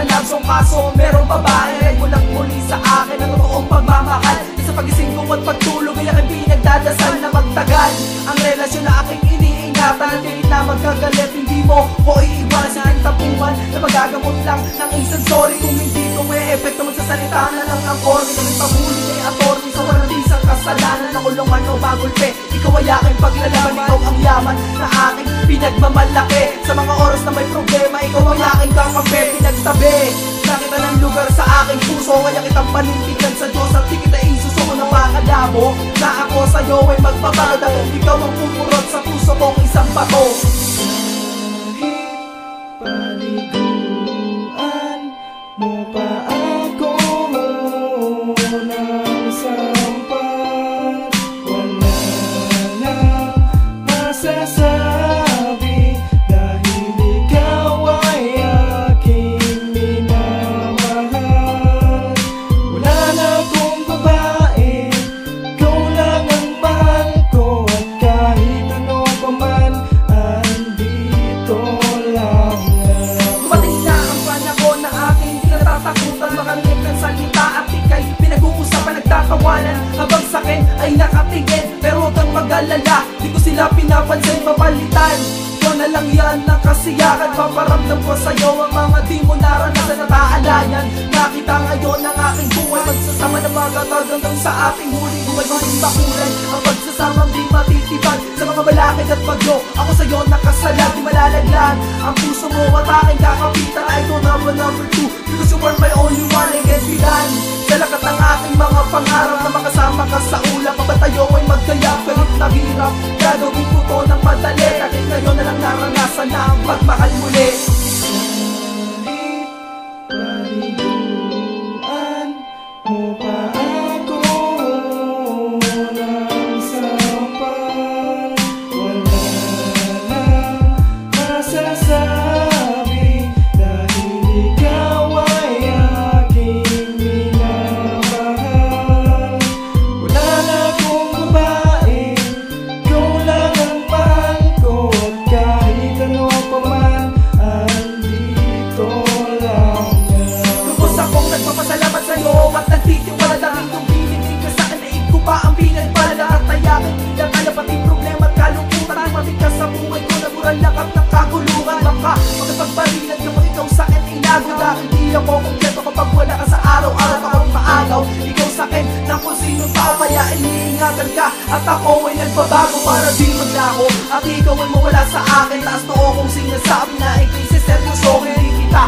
na nagsong kaso merong babae ay mulang muli sa akin ang totoong pagmamahal. Sa pagising ko at pagtulog ay aking pinagdadasal na magtagal ang relasyon na aking iniingatan. Hindi na magkagalit, hindi mo ko iiwasan ang tapuhan na magagamot lang ng isang sorry. Kung hindi ko may epekto magsasalita na lang ang korte. Kung pahuli kay attorney sa walang isang kasalanan na kulungan o bagulpe. Ikaw ay aking paglalaban, ikaw ang yaman na aking pinagmamalaki. Sa mga oras na may problema, ikaw ang aking kakampi. Pinagtabi na kita ng lugar sa aking puso, kaya kitang panindigan sa Diyos at di kita isusuko na makalabo na ako sa'yo ay magbabago dahil ikaw ang pupurot sa puso kong isang bato. Paliguan mo pa ako ng sampan, wala na masasabi dahil ikaw ay aking minamahal. Wala na akong babae, ikaw lang ang mahal ko, at kahit ano pa man andito lang. Dumating na ang panahon na aking di natatakutan makarinig ng salita at ika'y pinag-uusapan, nagtatawanan habang sa'kin ay nakatingin. Pero huwag kang mag-alala, di ko sila pinapansin, papalitan ko na lang yan ng kasiyakan. Paparamdam ko sa'yo ang mga di mo naranasan na taalayan. Nakita ngayon ang aking buhay, magsasama na magatag hanggang sa ating huling buhay. Huling bakulan ang pagsasamang di matitibag sa mga balakid at bagyo. Ako sa'yo nakasalag, di malalaglag ang puso mo at aking kakapitan. I don't have a number two because you were my only one. I can't be done sa lakat ng aking mga pangarap na makasama ka sa ulap. Kapag tayo ay magkayap, kahit nahirap, gagawin ko to ng madali. Kahit ngayon na lang naranasan na ang pagmahal muli. Paliguan mo pa ako ng sampan, wala nang masasabi dahil ikaw ay aking minamahal. Wala na akong babae, ikaw lang ang mahal ko, at kahit ano pa man andito lang. Lubos akong nagpapasalamat sa'yo at nagtitiwala dahil kung binigay ka sa'kin na ikaw pa ang pinagpala. At tayakin nila ka na pati problema at kalungkutan. Dumating ka sa buhay ko na murang lakap ng kaguluhan. Baka magkapagbarilan kapag ikaw sa'kin inago, dahil di ako kumpleto kapag wala ka sa araw-araw. Kapag maagaw, ikaw sa'kin na kung sino tao, kaya iniingatan ka at ako ay nagbabago para di maglako. At ikaw ay mawala sa akin, taas noo kong sinasabi na ikay siseryoso. Hindi kita